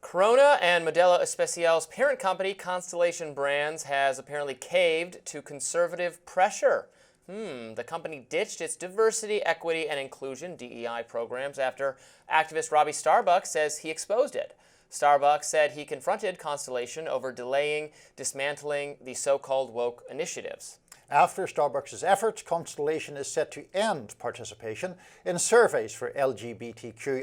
Corona and Modelo Especial's parent company, Constellation Brands, has apparently caved to conservative pressure. The company ditched its diversity, equity, and inclusion DEI programs after activist Robby Starbuck says he exposed it. Starbuck said he confronted Constellation over dismantling the so-called woke initiatives. After Starbucks' efforts, Constellation is set to end participation in surveys for LGBTQ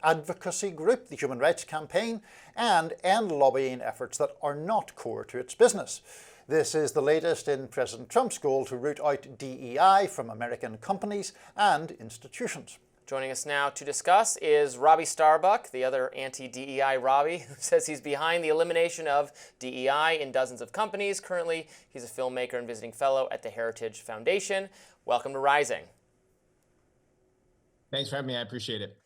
advocacy group, the Human Rights Campaign, and end lobbying efforts that are not core to its business. This is the latest in President Trump's goal to root out DEI from American companies and institutions. Joining us now to discuss is Robby Starbuck, the other anti-DEI Robby, who says he's behind the elimination of DEI in dozens of companies. Currently, he's a filmmaker and visiting fellow at the Heritage Foundation. Welcome to Rising. Thanks for having me. I appreciate it.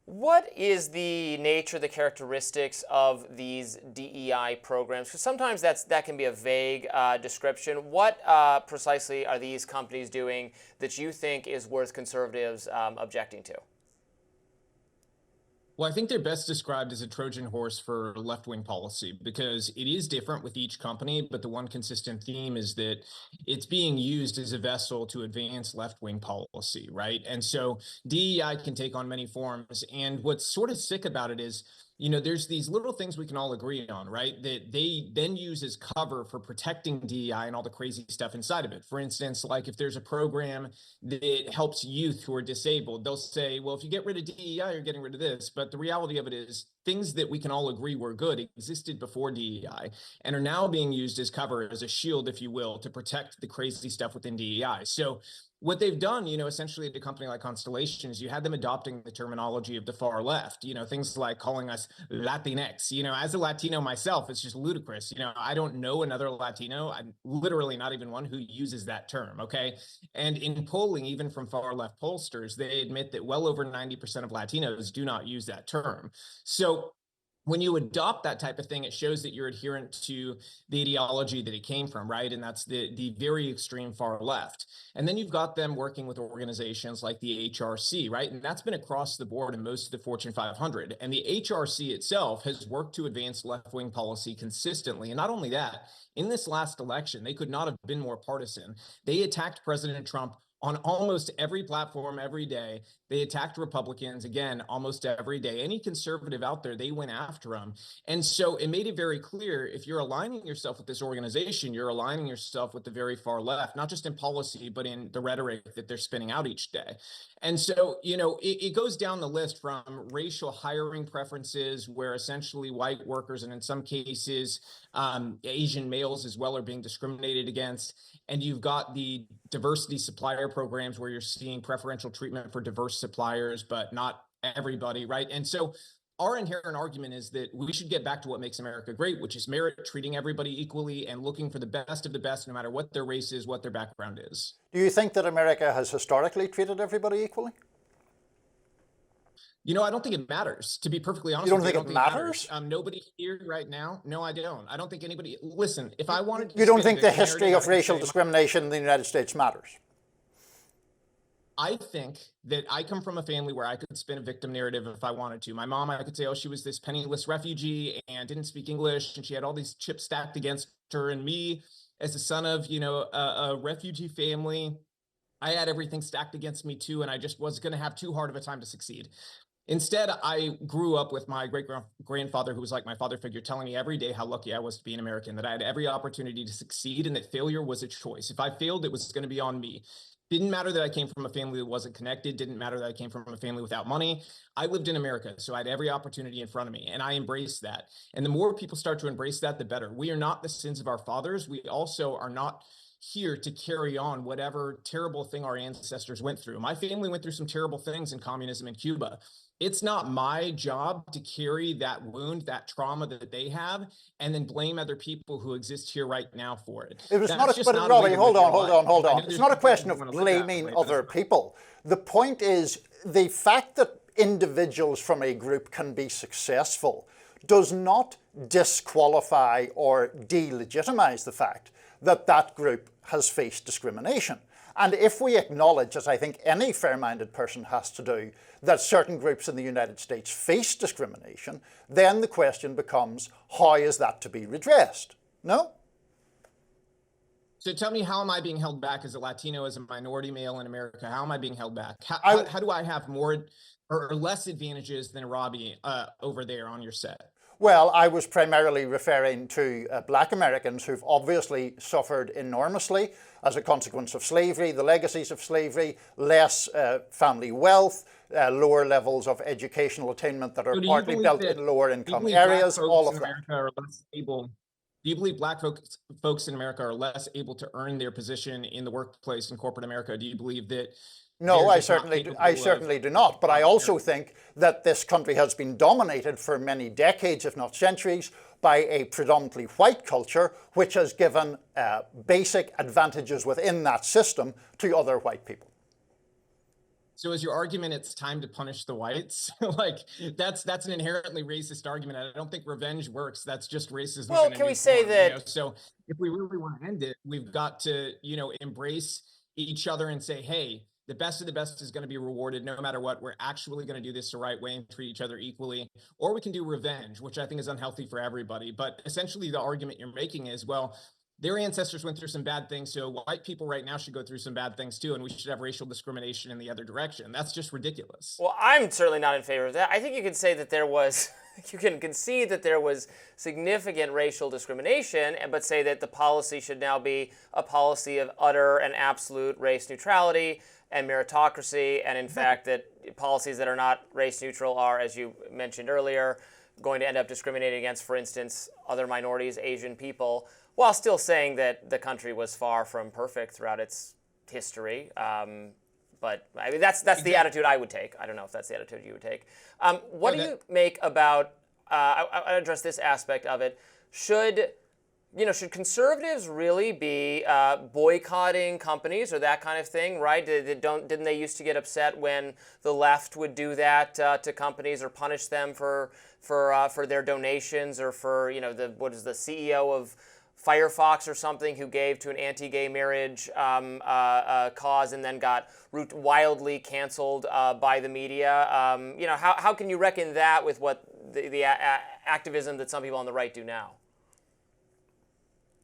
What is the nature, the characteristics of these DEI programs? Because sometimes that can be a vague description. What precisely are these companies doing that you think is worth conservatives objecting to? Well, I think they're best described as a Trojan horse for left-wing policy because it is different with each company, but the one consistent theme is that it's being used as a vessel to advance left-wing policy, right? And so DEI can take on many forms. And what's sort of sick about it is, you know, there's these little things we can all agree on, right? That they then use as cover for protecting DEI and all the crazy stuff inside of it. For instance, like if there's a program that helps youth who are disabled, they'll say, well, if you get rid of DEI, you're getting rid of this. But the reality of it is things that we can all agree were good existed before DEI and are now being used as cover, as a shield, if you will, to protect the crazy stuff within DEI. So what they've done, you know, essentially at a company like Constellation is you had them adopting the terminology of the far left, you know, things like calling us Latinx. You know, as a Latino myself, it's just ludicrous. You know, I don't know another Latino, I'm literally not even one who uses that term, okay? And in polling, even from far left pollsters, they admit that well over 90% of Latinos do not use that term. So when you adopt that type of thing, it shows that you're adherent to the ideology that it came from, right? And that's the very extreme far left. And then you've got them working with organizations like the HRC, right? And that's been across the board in most of the Fortune 500. And the HRC itself has worked to advance left-wing policy consistently. And not only that, in this last election, they could not have been more partisan. They attacked President Trump on almost every platform every day. They attacked Republicans, again, almost every day. Any conservative out there, they went after them. And so it made it very clear, if you're aligning yourself with this organization, you're aligning yourself with the very far left, not just in policy, but in the rhetoric that they're spinning out each day. And so, you know, it goes down the list from racial hiring preferences, where essentially white workers, and in some cases, Asian males as well, are being discriminated against. And you've got the diversity supplier programs where you're seeing preferential treatment for diverse suppliers, but not everybody, right? And so our inherent argument is that we should get back to what makes America great, which is merit, treating everybody equally and looking for the best of the best, no matter what their race is, what their background is. Do you think that America has historically treated everybody equally? You know, I don't think it matters, to be perfectly honest. You don't think it matters? Nobody here right now. No, I don't. I don't think anybody. Listen, if I wanted to. You don't think the history of racial discrimination in the United States matters? I think that I come from a family where I could spin a victim narrative if I wanted to. My mom, I could say, oh, she was this penniless refugee and didn't speak English, and she had all these chips stacked against her. And me, as a son of, you know, a refugee family, I had everything stacked against me too, and I just was going to have too hard of a time to succeed. Instead, I grew up with my great-grandfather, who was like my father figure, telling me every day how lucky I was to be an American, that I had every opportunity to succeed and that failure was a choice. If I failed, it was going to be on me. Didn't matter that I came from a family that wasn't connected. Didn't matter that I came from a family without money. I lived in America, so I had every opportunity in front of me, and I embraced that. And the more people start to embrace that, the better. We are not the sins of our fathers. We also are not here to carry on whatever terrible thing our ancestors went through. My family went through some terrible things in communism in Cuba. It's not my job to carry that wound, that trauma that they have, and then blame other people who exist here right now for it. It was not a, but Robby, hold on. It's not a question of blaming other people. The point is, the fact that individuals from a group can be successful does not disqualify or delegitimize the fact that that group has faced discrimination. And if we acknowledge, as I think any fair-minded person has to do, that certain groups in the United States face discrimination, then the question becomes, how is that to be redressed? No? So tell me, how am I being held back as a Latino, as a minority male in America? How am I being held back? How do I have more or less advantages than Robby over there on your set? Well, I was primarily referring to black Americans who've obviously suffered enormously as a consequence of slavery, the legacies of slavery, less family wealth, lower levels of educational attainment that are partly built in lower income areas, all of that. Are less able, do you believe black folks in America are less able to earn their position in the workplace in corporate America? Do you believe that? No, I certainly do not. But I also think that this country has been dominated for many decades, if not centuries, by a predominantly white culture, which has given basic advantages within that system to other white people. So is your argument it's time to punish the whites? Like that's an inherently racist argument. I don't think revenge works. That's just racism. Well, can we say that? You know? So if we really want to end it, we've got to, embrace each other and say, hey, the best of the best is going to be rewarded no matter what. We're actually going to do this the right way and treat each other equally. Or we can do revenge, which I think is unhealthy for everybody. But essentially the argument you're making is, well, their ancestors went through some bad things, so white people right now should go through some bad things too, and we should have racial discrimination in the other direction. That's just ridiculous. Well, I'm certainly not in favor of that. I think you can say that there was, you can concede that there was significant racial discrimination, but say that the policy should now be a policy of utter and absolute race neutrality and meritocracy, and in fact that policies that are not race neutral are, as you mentioned earlier, going to end up discriminating against, for instance, other minorities, Asian people, while still saying that the country was far from perfect throughout its history. But I mean, that's the attitude I would take. I don't know if that's the attitude you would take. What do you make about? I address this aspect of it. Should conservatives really be boycotting companies or that kind of thing? Right? Didn't they used to get upset when the left would do that to companies or punish them for their donations, or for the CEO of Firefox or something who gave to an anti-gay marriage cause and then got wildly canceled by the media. How can you reckon that with what the activism that some people on the right do now?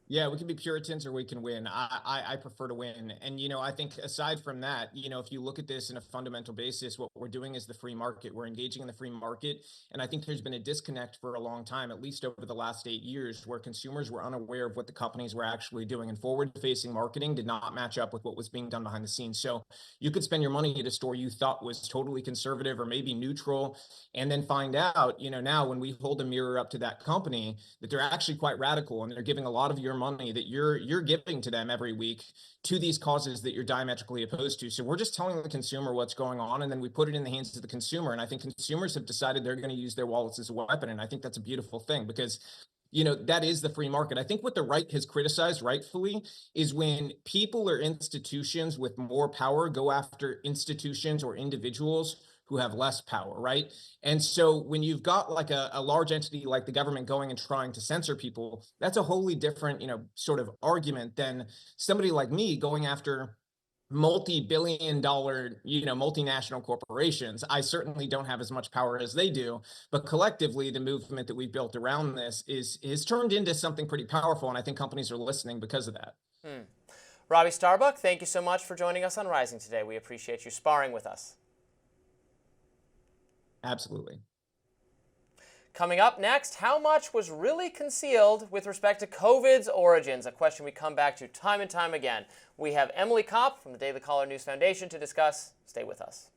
Yeah, we can be Puritans or we can win. I prefer to win. And, I think aside from that, if you look at this in a fundamental basis, what we're doing is the free market. We're engaging in the free market. And I think there's been a disconnect for a long time, at least over the last 8 years, where consumers were unaware of what the companies were actually doing. And forward-facing marketing did not match up with what was being done behind the scenes. So you could spend your money at a store you thought was totally conservative or maybe neutral, and then find out, now when we hold a mirror up to that company, that they're actually quite radical and they're giving a lot of your money that you're giving to them every week to these causes that you're diametrically opposed to. So we're just telling the consumer what's going on, and then we put it in the hands of the consumer. And I think consumers have decided they're going to use their wallets as a weapon. And I think that's a beautiful thing, because that is the free market. I think what the right has criticized rightfully is when people or institutions with more power go after institutions or individuals who have less power, right? And so when you've got like a large entity like the government going and trying to censor people, that's a wholly different, sort of argument than somebody like me going after multi-billion-dollar, multinational corporations. I certainly don't have as much power as they do, but collectively, the movement that we've built around this is turned into something pretty powerful, and I think companies are listening because of that. Robby Starbuck, thank you so much for joining us on Rising today. We appreciate you sparring with us. Absolutely. Coming up next, how much was really concealed with respect to COVID's origins? A question we come back to time and time again. We have Emily Kopp from the Daily Caller News Foundation to discuss. Stay with us.